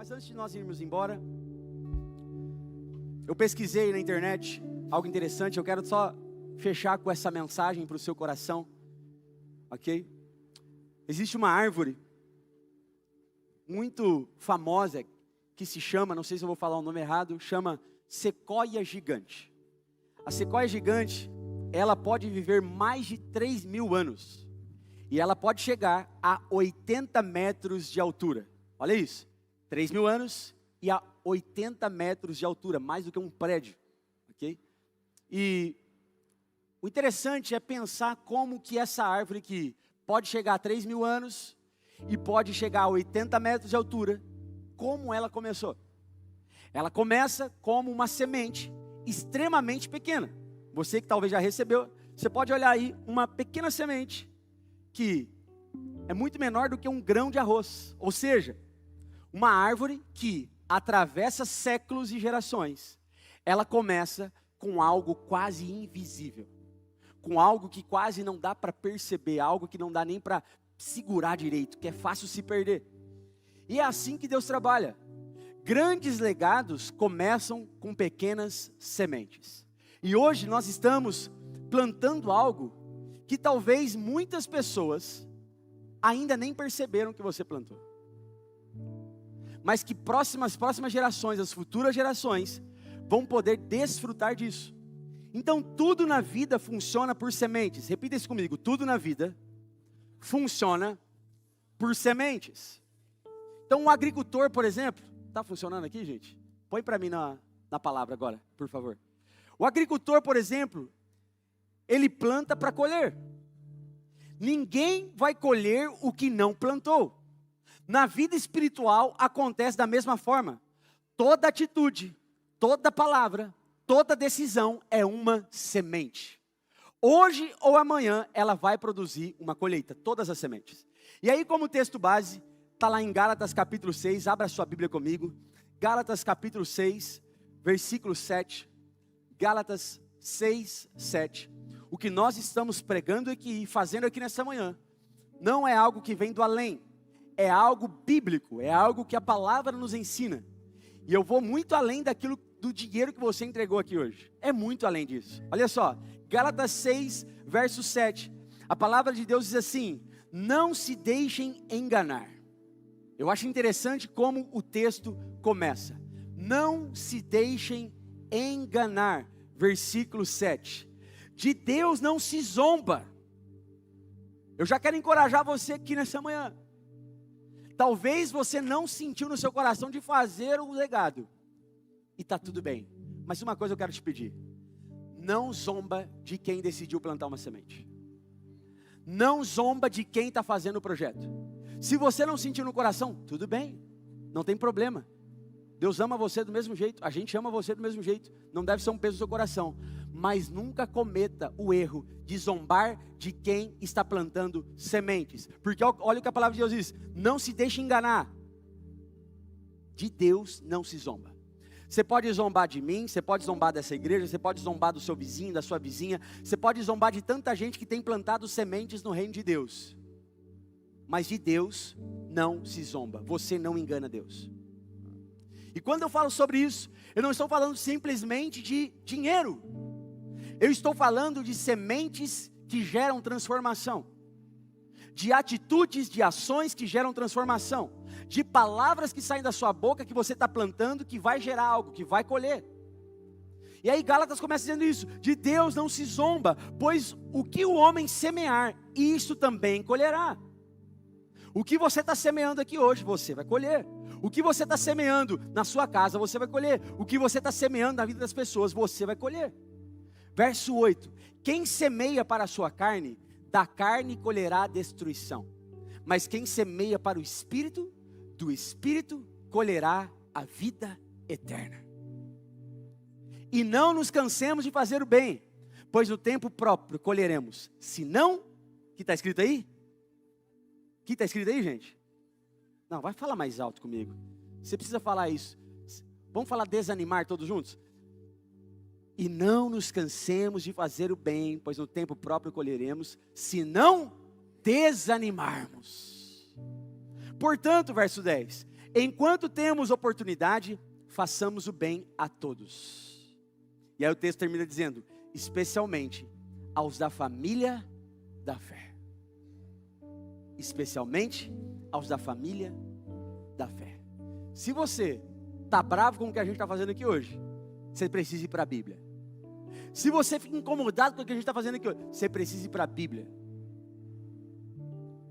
Mas antes de nós irmos embora, eu pesquisei na internet algo interessante. Eu quero só fechar com essa mensagem para o seu coração, ok? Existe uma árvore muito famosa que se chama, não sei se eu vou falar o nome errado, chama sequoia gigante. A sequoia gigante, ela pode viver mais de 3.000 anos. E ela pode chegar a 80 metros de altura. Olha isso, 3.000 anos e a 80 metros de altura, mais do que um prédio, ok? E o interessante é pensar como que essa árvore que pode chegar a 3.000 anos e pode chegar a 80 metros de altura, como ela começou. Ela começa como uma semente extremamente pequena. Você que talvez já recebeu, você pode olhar aí uma pequena semente que é muito menor do que um grão de arroz. Ou seja, uma árvore que atravessa séculos e gerações. Ela começa com algo quase invisível, com algo que quase não dá para perceber, algo que não dá nem para segurar direito, que é fácil se perder. E é assim que Deus trabalha. Grandes legados começam com pequenas sementes. E hoje nós estamos plantando algo que talvez muitas pessoas ainda nem perceberam que você plantou. Mas que próximas gerações, as futuras gerações, vão poder desfrutar disso. Então tudo na vida funciona por sementes. Repita isso comigo, tudo na vida funciona por sementes. Então um agricultor, por exemplo, está funcionando aqui, gente? Põe para mim na palavra agora, por favor. O agricultor, por exemplo, ele planta para colher. Ninguém vai colher o que não plantou. Na vida espiritual acontece da mesma forma. Toda atitude, toda palavra, toda decisão é uma semente. Hoje ou amanhã ela vai produzir uma colheita, todas as sementes. E aí, como texto base, está lá em Gálatas capítulo 6, abra sua Bíblia comigo. Gálatas capítulo 6, versículo 7. Gálatas 6, 7. O que nós estamos pregando aqui, fazendo aqui nessa manhã, não é algo que vem do além. É algo bíblico, é algo que a palavra nos ensina. E eu vou muito além daquilo, do dinheiro que você entregou aqui hoje. É muito além disso. Olha só, Gálatas 6, verso 7. A palavra de Deus diz assim: não se deixem enganar. Eu acho interessante como o texto começa. Não se deixem enganar. Versículo 7. De Deus não se zomba. Eu já quero encorajar você aqui nessa manhã. Talvez você não sentiu no seu coração de fazer o legado. E está tudo bem. Mas uma coisa eu quero te pedir. Não zomba de quem decidiu plantar uma semente. Não zomba de quem está fazendo o projeto. Se você não sentiu no coração, tudo bem. Não tem problema. Deus ama você do mesmo jeito. A gente ama você do mesmo jeito. Não deve ser um peso no seu coração. Mas nunca cometa o erro de zombar de quem está plantando sementes. Porque olha o que a palavra de Deus diz. Não se deixe enganar. De Deus não se zomba. Você pode zombar de mim, você pode zombar dessa igreja, você pode zombar do seu vizinho, da sua vizinha. Você pode zombar de tanta gente que tem plantado sementes no reino de Deus. Mas de Deus não se zomba. Você não engana Deus. E quando eu falo sobre isso, eu não estou falando simplesmente de dinheiro. Eu estou falando de sementes que geram transformação. De atitudes, de ações que geram transformação. De palavras que saem da sua boca que você está plantando, que vai gerar algo, que vai colher. E aí Gálatas começa dizendo isso. De Deus não se zomba, pois o que o homem semear, isso também colherá. O que você está semeando aqui hoje, você vai colher. O que você está semeando na sua casa, você vai colher. O que você está semeando na vida das pessoas, você vai colher. Verso 8. Quem semeia para a sua carne, da carne colherá destruição. Mas quem semeia para o Espírito, do Espírito colherá a vida eterna. E não nos cansemos de fazer o bem, pois no tempo próprio colheremos. Se não, o que está escrito aí? O que está escrito aí, gente? Não, vai falar mais alto comigo. Você precisa falar isso. Vamos falar desanimar todos juntos? E não nos cansemos de fazer o bem, pois no tempo próprio colheremos, se não desanimarmos. Portanto, verso 10, Enquanto temos oportunidade, façamos o bem a todos. E aí o texto termina dizendo, especialmente aos da família da fé. Especialmente aos da família da fé. Se você está bravo com o que a gente está fazendo aqui hoje, você precisa ir para a Bíblia. Se você fica incomodado com o que a gente está fazendo aqui hoje, você precisa ir para a Bíblia.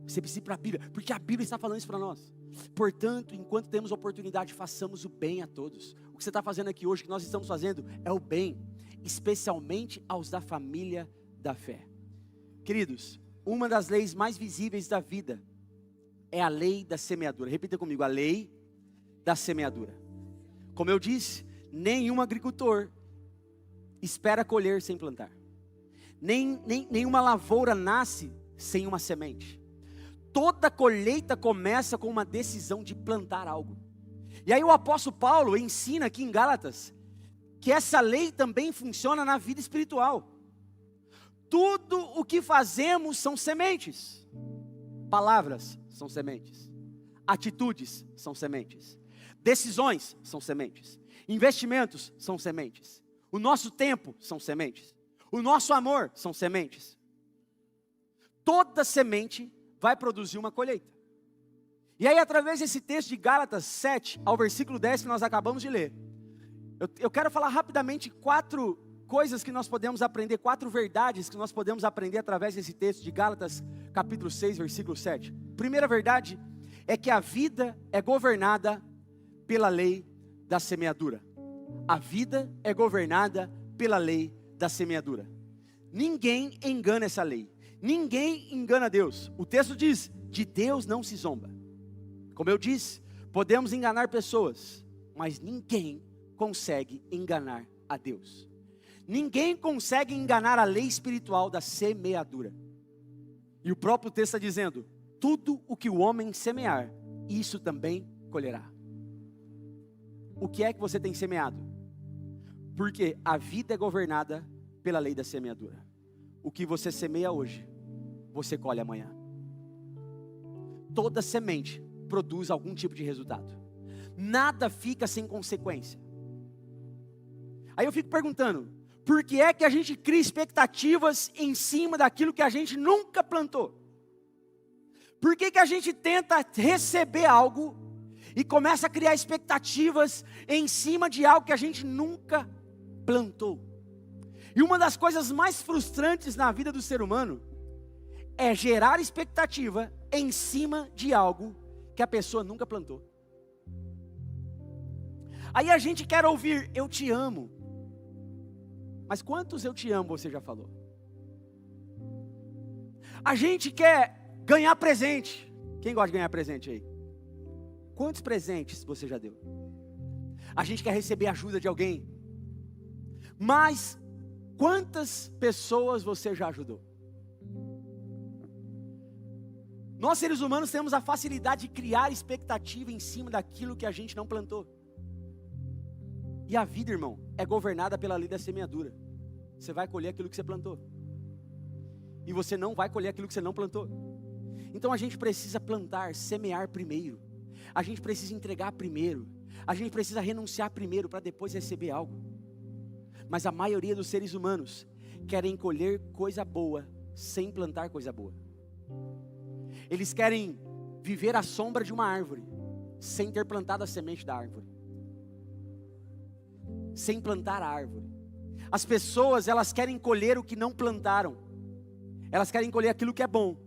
Você precisa ir para a Bíblia, porque a Bíblia está falando isso para nós. Portanto, enquanto temos oportunidade, façamos o bem a todos. O que você está fazendo aqui hoje, o que nós estamos fazendo, é o bem, especialmente aos da família da fé. Queridos, uma das leis mais visíveis da vida é a lei da semeadura. Repita comigo, a lei da semeadura. Como eu disse, nenhum agricultor espera colher sem plantar. Nenhuma lavoura nasce sem uma semente. Toda colheita começa com uma decisão de plantar algo. E aí o apóstolo Paulo ensina aqui em Gálatas que essa lei também funciona na vida espiritual. Tudo o que fazemos são sementes. Palavras são sementes. Atitudes são sementes. Decisões são sementes. Investimentos são sementes. O nosso tempo são sementes. O nosso amor são sementes. Toda semente vai produzir uma colheita. E aí, através desse texto de Gálatas 7 ao versículo 10 que nós acabamos de ler, eu quero falar rapidamente 4 coisas que nós podemos aprender, 4 verdades que nós podemos aprender através desse texto de Gálatas capítulo 6, versículo 7. Primeira verdade é que a vida é governada pela lei da semeadura. A vida é governada pela lei da semeadura. Ninguém engana essa lei. Ninguém engana Deus. O texto diz, de Deus não se zomba. Como eu disse, podemos enganar pessoas, mas ninguém consegue enganar a Deus. Ninguém consegue enganar a lei espiritual da semeadura. E o próprio texto está dizendo, tudo o que o homem semear, isso também colherá. O que é que você tem semeado? Porque a vida é governada pela lei da semeadura. O que você semeia hoje, você colhe amanhã. Toda semente produz algum tipo de resultado. Nada fica sem consequência. Aí eu fico perguntando, por que é que a gente cria expectativas em cima daquilo que a gente nunca plantou? Por que que a gente tenta receber algo e começa a criar expectativas em cima de algo que a gente nunca plantou? E uma das coisas mais frustrantes na vida do ser humano é gerar expectativa em cima de algo que a pessoa nunca plantou. Aí a gente quer ouvir, eu te amo. Mas quantos eu te amo você já falou? A gente quer ganhar presente. Quem gosta de ganhar presente aí? Quantos presentes você já deu? A gente quer receber ajuda de alguém. Mas quantas pessoas você já ajudou? Nós seres humanos temos a facilidade de criar expectativa em cima daquilo que a gente não plantou. E a vida, irmão, é governada pela lei da semeadura. Você vai colher aquilo que você plantou. E você não vai colher aquilo que você não plantou. Então a gente precisa plantar, semear primeiro. A gente precisa entregar primeiro. A gente precisa renunciar primeiro para depois receber algo. Mas a maioria dos seres humanos querem colher coisa boa sem plantar coisa boa. Eles querem viver à sombra de uma árvore sem ter plantado a semente da árvore. Sem plantar a árvore. As pessoas, elas querem colher o que não plantaram. Elas querem colher aquilo que é bom.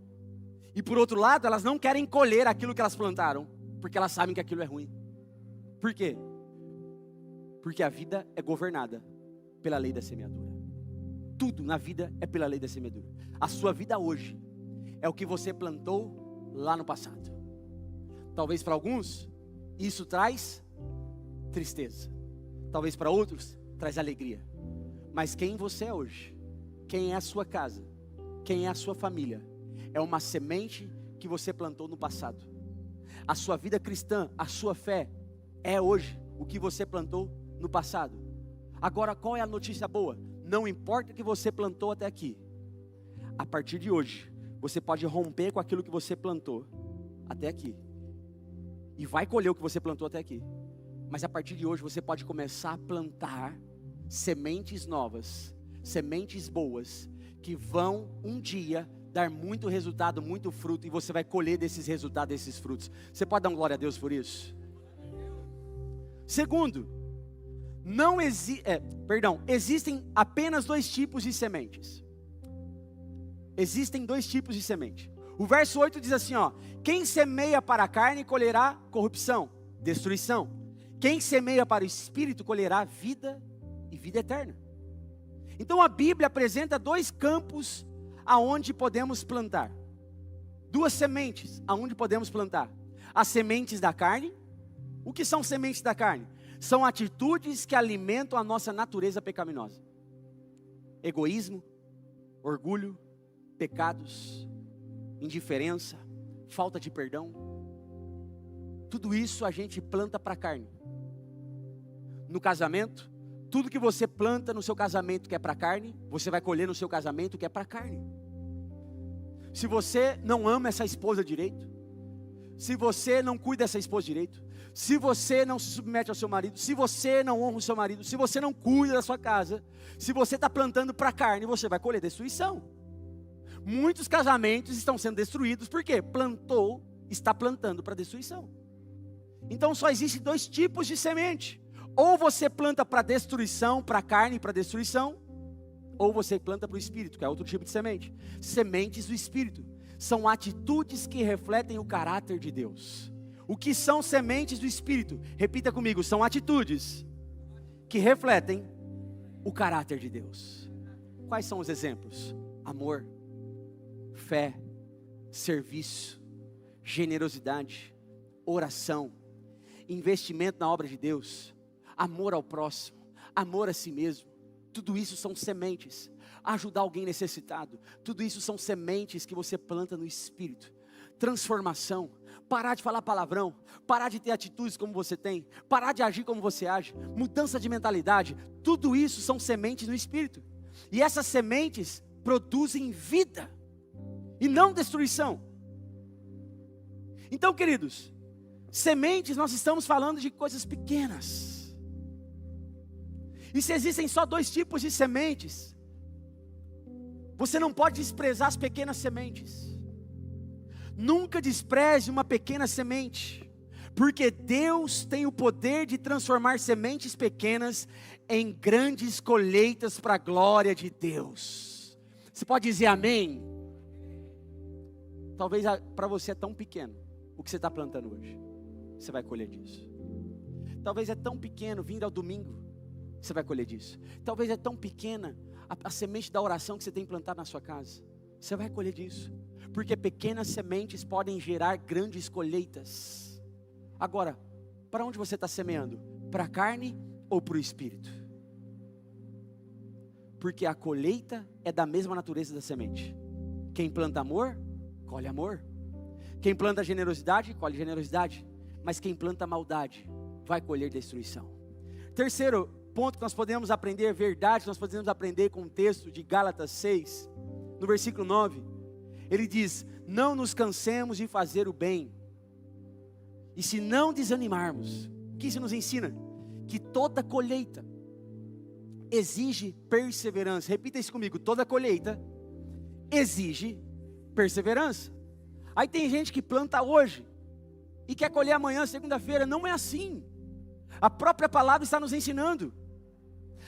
E por outro lado, elas não querem colher aquilo que elas plantaram, porque elas sabem que aquilo é ruim. Por quê? Porque a vida é governada pela lei da semeadura. Tudo na vida é pela lei da semeadura. A sua vida hoje é o que você plantou lá no passado. Talvez para alguns isso traz tristeza. Talvez para outros traz alegria. Mas quem você é hoje, quem é a sua casa, quem é a sua família, é uma semente que você plantou no passado. A sua vida cristã, a sua fé, é hoje o que você plantou no passado. Agora, qual é a notícia boa? Não importa o que você plantou até aqui, a partir de hoje, você pode romper com aquilo que você plantou até aqui e vai colher o que você plantou até aqui. Mas a partir de hoje você pode começar a plantar sementes novas, sementes boas, que vão um dia dar muito resultado, muito fruto, e você vai colher desses resultados, desses frutos. Você pode dar um glória a Deus por isso? Segundo, existem apenas 2 tipos de sementes. Existem 2 tipos de semente. O verso 8 diz assim, ó: quem semeia para a carne colherá corrupção, destruição. Quem semeia para o Espírito colherá vida e vida eterna. Então a Bíblia apresenta 2 campos aonde podemos plantar. 2 sementes aonde podemos plantar. As sementes da carne. O que são sementes da carne? São atitudes que alimentam a nossa natureza pecaminosa. Egoísmo, orgulho, pecados, indiferença, falta de perdão. Tudo isso a gente planta para a carne. No casamento, tudo que você planta no seu casamento que é para a carne, você vai colher no seu casamento que é para a carne. Se você não ama essa esposa direito, se você não cuida dessa esposa direito, se você não se submete ao seu marido, se você não honra o seu marido, se você não cuida da sua casa, se você está plantando para a carne, você vai colher destruição. Muitos casamentos estão sendo destruídos porque está plantando para destruição. Então só existem 2 tipos de semente. Ou você planta para destruição, para a carne, para destruição, ou você planta para o Espírito, que é outro tipo de semente. Sementes do Espírito são atitudes que refletem o caráter de Deus. O que são sementes do Espírito? Repita comigo, são atitudes que refletem o caráter de Deus. Quais são os exemplos? Amor, fé, serviço, generosidade, oração, investimento na obra de Deus, amor ao próximo, amor a si mesmo. Tudo isso são sementes. Ajudar alguém necessitado, tudo isso são sementes que você planta no Espírito. Transformação, parar de falar palavrão, parar de ter atitudes como você tem, parar de agir como você age, mudança de mentalidade, tudo isso são sementes no Espírito. E essas sementes produzem vida e não destruição. Então, queridos, sementes, nós estamos falando de coisas pequenas. E se existem só 2 tipos de sementes, você não pode desprezar as pequenas sementes. Nunca despreze uma pequena semente, porque Deus tem o poder de transformar sementes pequenas em grandes colheitas para a glória de Deus. Você pode dizer amém? Talvez para você é tão pequeno o que você está plantando hoje, você vai colher disso. Talvez é tão pequeno vindo ao domingo, você vai colher disso. Talvez é tão pequena a semente da oração que você tem plantado na sua casa, você vai colher disso. Porque pequenas sementes podem gerar grandes colheitas. Agora, para onde você está semeando? Para a carne ou para o Espírito? Porque a colheita é da mesma natureza da semente. Quem planta amor, colhe amor. Quem planta generosidade, colhe generosidade. Mas quem planta maldade, vai colher destruição. Terceiro ponto que nós podemos aprender, verdade, nós podemos aprender com o texto de Gálatas 6, no versículo 9. Ele diz: não nos cansemos de fazer o bem, e se não desanimarmos. O que isso nos ensina? Que toda colheita exige perseverança. Repita isso comigo: toda colheita exige perseverança. Aí tem gente que planta hoje e quer colher amanhã, segunda-feira. Não é assim. A própria palavra está nos ensinando.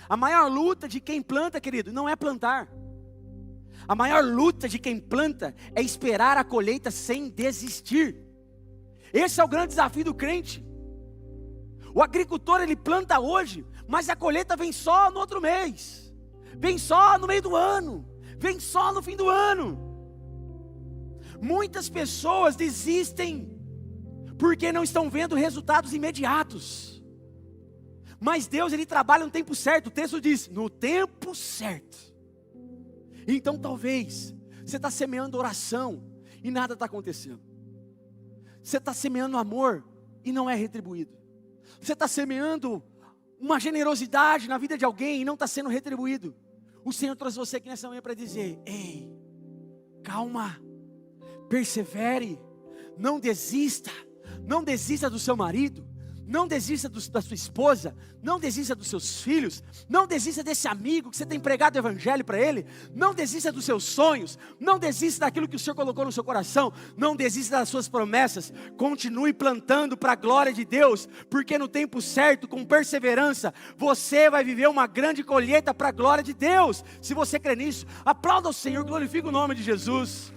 A maior luta de quem planta, querido, não é plantar. A maior luta de quem planta é esperar a colheita sem desistir. Esse é o grande desafio do crente. O agricultor, ele planta hoje, mas a colheita vem só no outro mês, vem só no meio do ano, vem só no fim do ano. Muitas pessoas desistem porque não estão vendo resultados imediatos. Mas Deus, Ele trabalha no tempo certo. O texto diz, no tempo certo. Então talvez você está semeando oração e nada está acontecendo. Você está semeando amor e não é retribuído. Você está semeando uma generosidade na vida de alguém e não está sendo retribuído. O Senhor trouxe você aqui nessa manhã para dizer: ei, calma, persevere, não desista, Não desista do seu marido. Não desista da sua esposa, não desista dos seus filhos, não desista desse amigo que você tem pregado o evangelho para ele, não desista dos seus sonhos, não desista daquilo que o Senhor colocou no seu coração, não desista das suas promessas, continue plantando para a glória de Deus, porque no tempo certo, com perseverança, você vai viver uma grande colheita para a glória de Deus. Se você crê nisso, aplauda o Senhor, glorifique o nome de Jesus.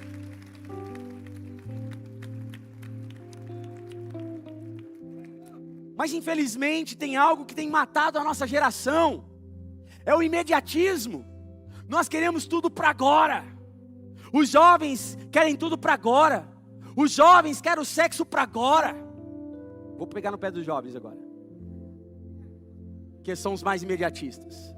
Mas infelizmente tem algo que tem matado a nossa geração, é o imediatismo. Nós queremos tudo para agora. Os jovens querem tudo para agora. Os jovens querem o sexo para agora. Vou pegar no pé dos jovens agora, que são os mais imediatistas.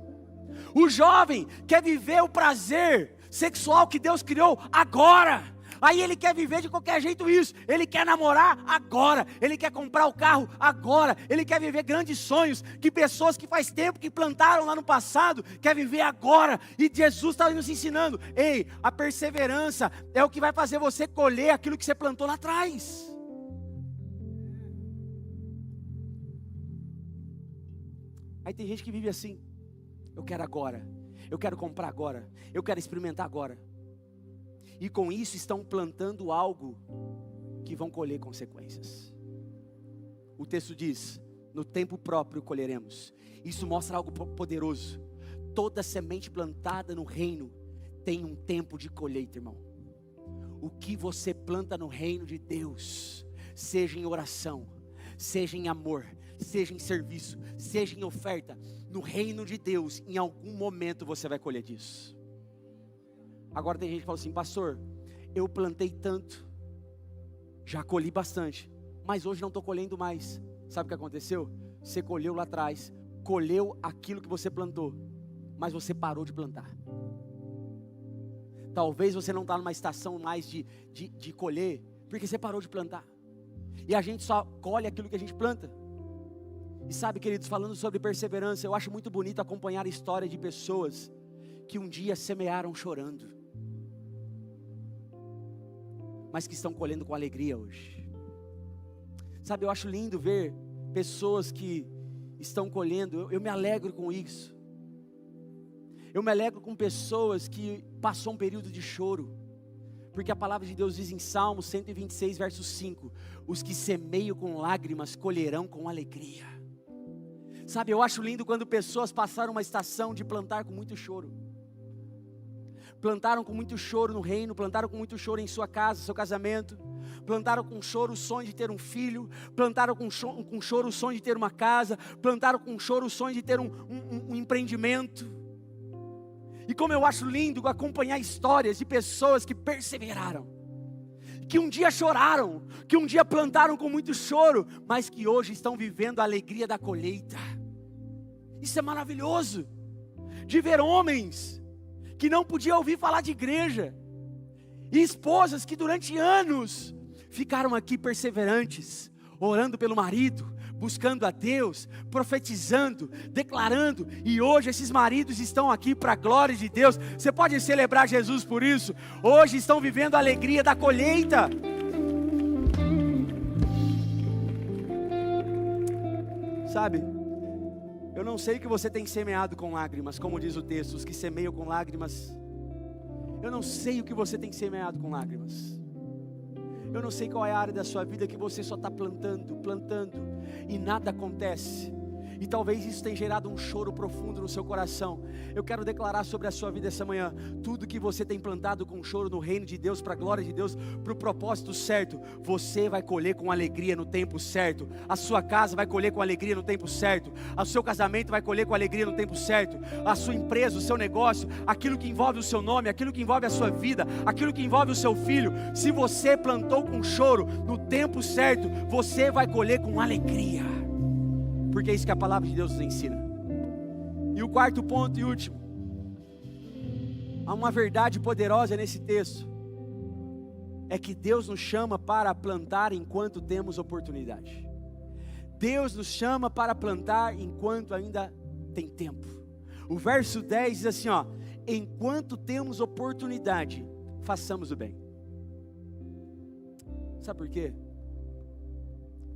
O jovem quer viver o prazer sexual que Deus criou agora. Aí ele quer viver de qualquer jeito isso, ele quer namorar agora, ele quer comprar o carro agora, ele quer viver grandes sonhos, que pessoas que faz tempo que plantaram lá no passado, quer viver agora, e Jesus está nos ensinando, ei, a perseverança é o que vai fazer você colher aquilo que você plantou lá atrás. Aí tem gente que vive assim, eu quero agora, eu quero comprar agora, eu quero experimentar agora. E com isso estão plantando algo que vão colher consequências. O texto diz, no tempo próprio colheremos. Isso mostra algo poderoso. Toda semente plantada no reino tem um tempo de colheita, irmão. O que você planta no reino de Deus, seja em oração, seja em amor, seja em serviço, seja em oferta, no reino de Deus, em algum momento você vai colher disso. Agora tem gente que fala assim, pastor, eu plantei tanto, já colhi bastante, mas hoje não estou colhendo mais. Sabe o que aconteceu? Você colheu lá atrás, colheu aquilo que você plantou, mas você parou de plantar. Talvez você não está numa estação mais de colher, porque você parou de plantar. E a gente só colhe aquilo que a gente planta. E sabe, queridos, falando sobre perseverança, eu acho muito bonito acompanhar a história de pessoas que um dia semearam chorando, mas que estão colhendo com alegria hoje. Sabe, eu acho lindo ver pessoas que estão colhendo, eu me alegro com isso. Eu me alegro com pessoas que passou um período de choro, porque a palavra de Deus diz em Salmo 126, verso 5, os que semeiam com lágrimas colherão com alegria. Sabe, eu acho lindo quando pessoas passaram uma estação de plantar com muito choro. Plantaram com muito choro no reino, plantaram com muito choro em sua casa, seu casamento, plantaram com choro o sonho de ter um filho, plantaram com choro o sonho de ter uma casa, plantaram com choro o sonho de ter um empreendimento. E como eu acho lindo acompanhar histórias de pessoas que perseveraram, que um dia choraram, que um dia plantaram com muito choro, mas que hoje estão vivendo a alegria da colheita. Isso é maravilhoso, de ver homens que não podiam ouvir falar de igreja, e esposas que durante anos ficaram aqui perseverantes, orando pelo marido, buscando a Deus, profetizando, declarando, e hoje esses maridos estão aqui para a glória de Deus. Você pode celebrar Jesus por isso. Hoje estão vivendo a alegria da colheita. Sabe, eu não sei o que você tem semeado com lágrimas, como diz o texto, os que semeiam com lágrimas. Eu não sei o que você tem semeado com lágrimas. Eu não sei qual é a área da sua vida que você só está plantando, e nada acontece. E talvez isso tenha gerado um choro profundo no seu coração. Eu quero declarar sobre a sua vida essa manhã, tudo que você tem plantado com choro no reino de Deus, para a glória de Deus, para o propósito certo, você vai colher com alegria no tempo certo. A sua casa vai colher com alegria no tempo certo. O seu casamento vai colher com alegria no tempo certo. A sua empresa, o seu negócio, aquilo que envolve o seu nome, aquilo que envolve a sua vida, aquilo que envolve o seu filho, se você plantou com choro, no tempo certo, você vai colher com alegria. Porque é isso que a palavra de Deus nos ensina. E o quarto ponto e último, há uma verdade poderosa nesse texto, é que Deus nos chama para plantar enquanto temos oportunidade. Deus nos chama para plantar enquanto ainda tem tempo. O verso 10 diz assim, ó, enquanto temos oportunidade, façamos o bem. Sabe por quê?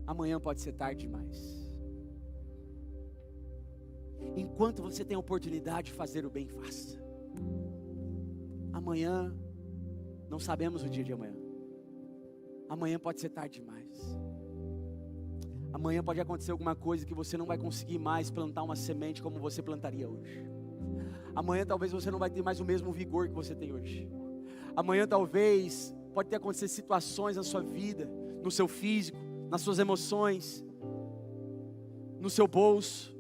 amanhã pode ser tarde demais. Enquanto você tem a oportunidade de fazer o bem, faça. Amanhã, não sabemos o dia de amanhã. Amanhã pode ser tarde demais. Amanhã pode acontecer alguma coisa que você não vai conseguir mais plantar uma semente como você plantaria hoje. Amanhã talvez você não vai ter mais o mesmo vigor que você tem hoje. Amanhã talvez pode ter acontecido situações na sua vida, no seu físico, nas suas emoções, no seu bolso,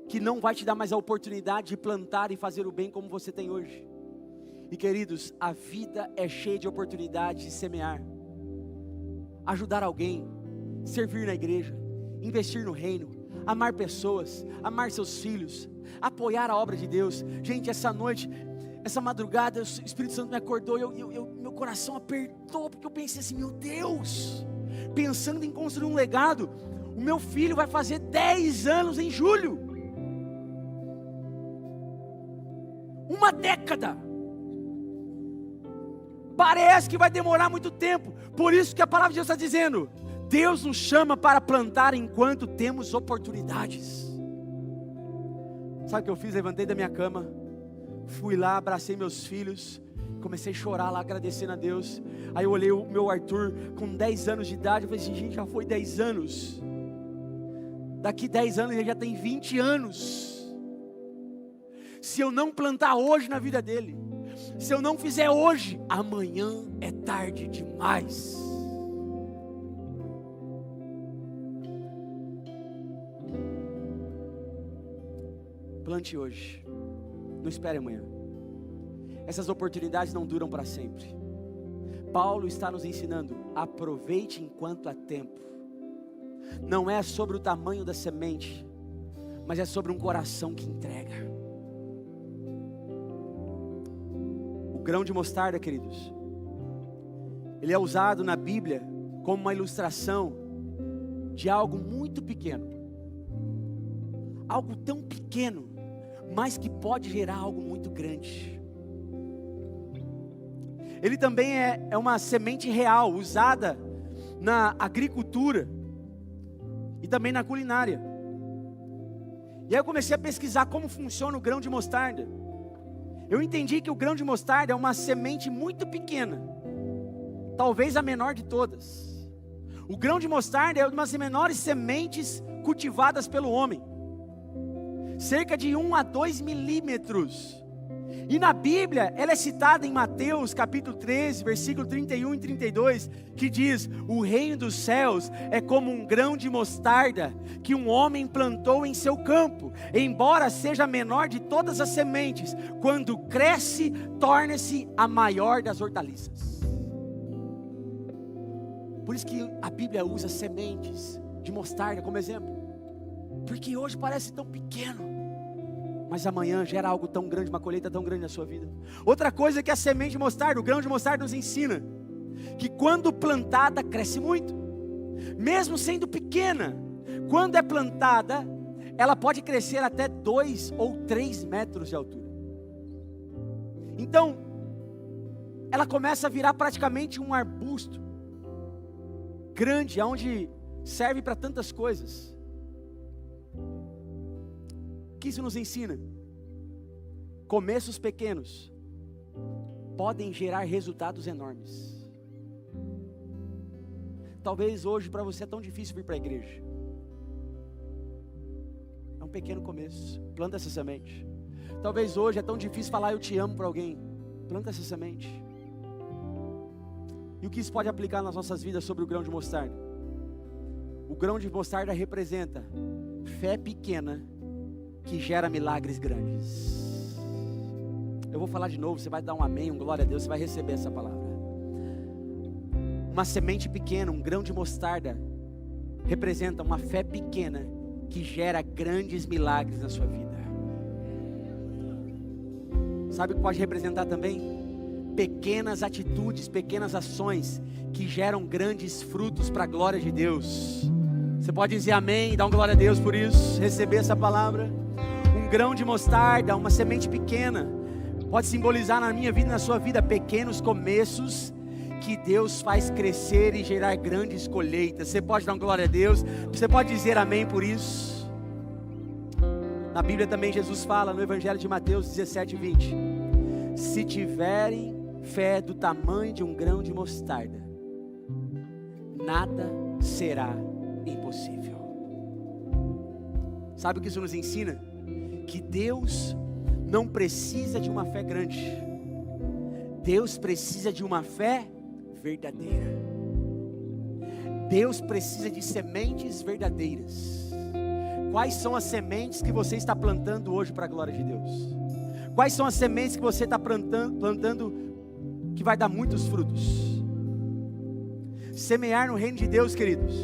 que não vai te dar mais a oportunidade de plantar e fazer o bem como você tem hoje. E queridos, a vida é cheia de oportunidades de semear, ajudar alguém, servir na igreja, investir no reino, amar pessoas, amar seus filhos, apoiar a obra de Deus. Gente, essa noite, essa madrugada, o Espírito Santo me acordou e meu coração apertou, porque eu pensei assim, meu Deus, pensando em construir um legado, o meu filho vai fazer 10 anos em julho, uma década, parece que vai demorar muito tempo. Por isso que a palavra de Deus está dizendo, Deus nos chama para plantar enquanto temos oportunidades. Sabe o que eu fiz? Levantei da minha cama, fui lá, abracei meus filhos, comecei a chorar lá, agradecendo a Deus. Aí eu olhei o meu Arthur com 10 anos de idade, eu falei assim, gente, já foi 10 anos, daqui 10 anos ele já tem 20 anos. Se eu não plantar hoje na vida dele, se eu não fizer hoje, amanhã é tarde demais. Plante hoje, não espere amanhã. Essas oportunidades não duram para sempre. Paulo está nos ensinando, aproveite enquanto há tempo. Não é sobre o tamanho da semente, mas é sobre um coração que entrega. O grão de mostarda, queridos, ele é usado na Bíblia como uma ilustração de algo muito pequeno. Algo tão pequeno, mas que pode gerar algo muito grande. Ele também é uma semente real, usada na agricultura e também na culinária. E aí eu comecei a pesquisar como funciona o grão de mostarda. Eu entendi que o grão de mostarda é uma semente muito pequena, talvez a menor de todas. O grão de mostarda é uma das menores sementes cultivadas pelo homem, cerca de 1 a 2 milímetros. E na Bíblia, ela é citada em Mateus capítulo 13, versículo 31 e 32, que diz, o reino dos céus é como um grão de mostarda, que um homem plantou em seu campo, embora seja a menor de todas as sementes, quando cresce, torna-se a maior das hortaliças. Por isso que a Bíblia usa sementes de mostarda como exemplo, porque hoje parece tão pequeno, mas amanhã gera algo tão grande, uma colheita tão grande na sua vida. Outra coisa é que a semente de mostarda, o grão de mostarda nos ensina, que quando plantada cresce muito, mesmo sendo pequena, quando é plantada, ela pode crescer até 2 ou 3 metros de altura. Então, ela começa a virar praticamente um arbusto, grande, onde serve para tantas coisas. O que isso nos ensina? Começos pequenos podem gerar resultados enormes. Talvez hoje para você é tão difícil vir para a igreja. É um pequeno começo. Planta essa semente. Talvez hoje é tão difícil falar eu te amo para alguém. Planta essa semente. E o que isso pode aplicar nas nossas vidas sobre o grão de mostarda? O grão de mostarda representa fé pequena que gera milagres grandes. Eu vou falar de novo, você vai dar um amém, um glória a Deus, você vai receber essa palavra. Uma semente pequena, um grão de mostarda, representa uma fé pequena que gera grandes milagres na sua vida. Sabe o que pode representar também? Pequenas atitudes, pequenas ações que geram grandes frutos para a glória de Deus. Você pode dizer amém, dar um glória a Deus por isso, receber essa palavra. Um grão de mostarda, uma semente pequena, pode simbolizar na minha vida e na sua vida pequenos começos que Deus faz crescer e gerar grandes colheitas. Você pode dar uma glória a Deus? Você pode dizer amém por isso? Na Bíblia também Jesus fala, no Evangelho de Mateus 17:20: se tiverem fé do tamanho de um grão de mostarda, nada será impossível. Sabe o que isso nos ensina? Que Deus não precisa de uma fé grande. Deus precisa de uma fé verdadeira. Deus precisa de sementes verdadeiras. Quais são as sementes que você está plantando hoje para a glória de Deus? Quais são as sementes que você está plantando que vai dar muitos frutos? Semear no reino de Deus, queridos,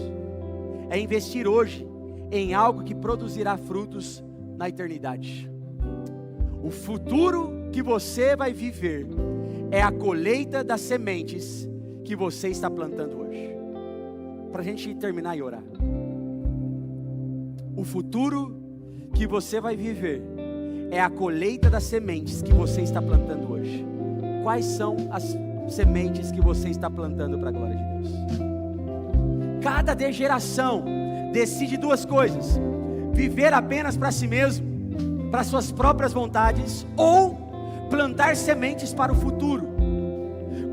é investir hoje em algo que produzirá frutos na eternidade. O futuro que você vai viver é a colheita das sementes que você está plantando hoje. Para a gente terminar e orar. O futuro que você vai viver é a colheita das sementes que você está plantando hoje. Quais são as sementes que você está plantando para a glória de Deus? Cada geração decide duas coisas: viver apenas para si mesmo, para suas próprias vontades, ou plantar sementes para o futuro.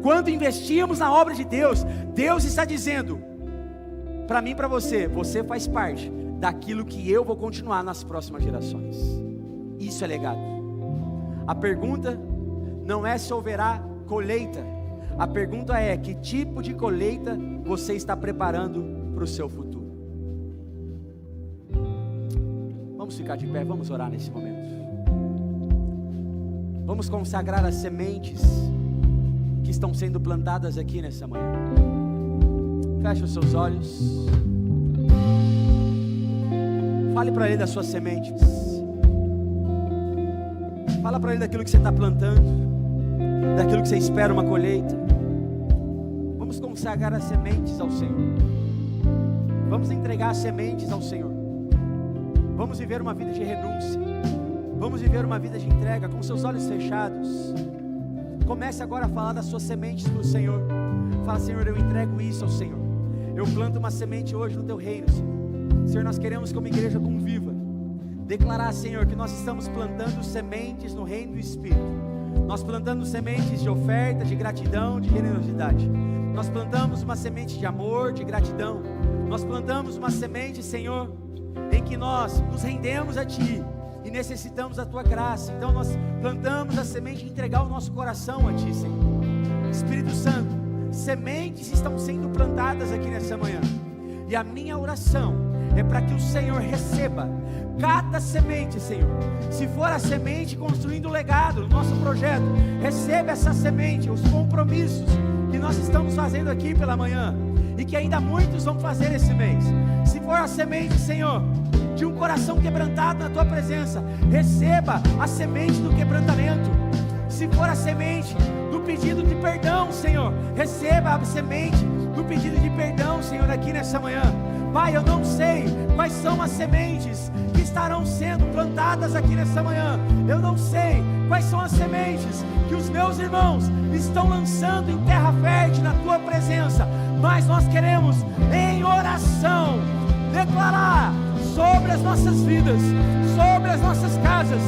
Quando investimos na obra de Deus, Deus está dizendo para mim e para você: você faz parte daquilo que eu vou continuar nas próximas gerações. Isso é legado. A pergunta não é se haverá colheita, a pergunta é: que tipo de colheita você está preparando para o seu futuro? Vamos ficar de pé, vamos orar nesse momento. Vamos consagrar as sementes que estão sendo plantadas aqui nessa manhã. Feche os seus olhos. Fale para Ele das suas sementes. Fala para Ele daquilo que você está plantando, daquilo que você espera uma colheita. Vamos consagrar as sementes ao Senhor. Vamos entregar as sementes ao Senhor. Vamos viver uma vida de renúncia. Vamos viver uma vida de entrega, com seus olhos fechados. Comece agora a falar das suas sementes para o Senhor. Fala: Senhor, eu entrego isso ao Senhor. Eu planto uma semente hoje no Teu reino, Senhor. Senhor, nós queremos, como igreja conviva, declarar, Senhor, que nós estamos plantando sementes no reino do Espírito. Nós plantamos sementes de oferta, de gratidão, de generosidade. Nós plantamos uma semente de amor, de gratidão. Nós plantamos uma semente, Senhor, em que nós nos rendemos a Ti e necessitamos da Tua graça. Então nós plantamos a semente de entregar o nosso coração a Ti, Senhor. Espírito Santo, sementes estão sendo plantadas aqui nessa manhã, e a minha oração é para que o Senhor receba cada semente, Senhor. Se for a semente construindo o legado do nosso projeto, receba essa semente, os compromissos que nós estamos fazendo aqui pela manhã, e que ainda muitos vão fazer esse mês. Se for a semente, Senhor, de um coração quebrantado na Tua presença, receba a semente do quebrantamento. Se for a semente do pedido de perdão, Senhor, receba a semente do pedido de perdão, Senhor, aqui nessa manhã. Pai, eu não sei quais são as sementes que estarão sendo plantadas aqui nessa manhã. Eu não sei quais são as sementes que os meus irmãos estão lançando em terra fértil na Tua presença. Mas nós queremos, em oração, declarar sobre as nossas vidas, sobre as nossas casas,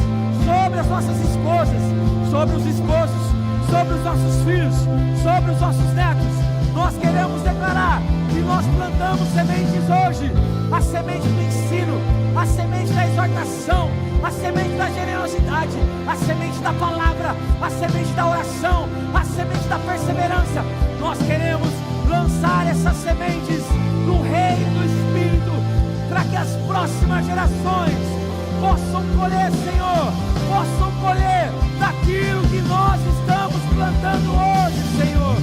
sobre as nossas esposas, sobre os esposos, sobre os nossos filhos, sobre os nossos netos. Nós queremos declarar que nós plantamos sementes hoje, a semente do ensino, a semente da exortação, a semente da generosidade, a semente da palavra, a semente da oração, a semente da perseverança. Nós queremos lançar essas sementes no reino do Espírito, para que as próximas gerações possam colher, Senhor, possam colher daquilo que nós estamos plantando hoje, Senhor.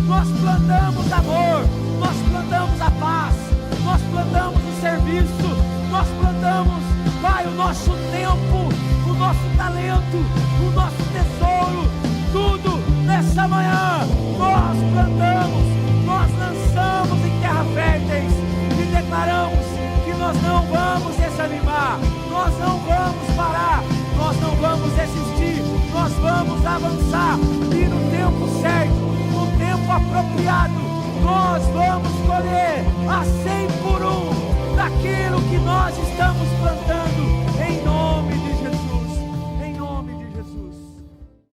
Nós plantamos amor, nós plantamos a paz, nós plantamos o serviço, nós plantamos, Pai, o nosso tempo, o nosso talento, o nosso tesouro, tudo nessa manhã. Nós plantamos, nós lançamos em terra férteis e declaramos que nós não vamos desanimar, nós não vamos parar, nós não vamos desistir, nós vamos avançar, e no tempo certo, no tempo tempo apropriado, nós vamos colher a 100 por 1 daquilo que nós estamos plantando.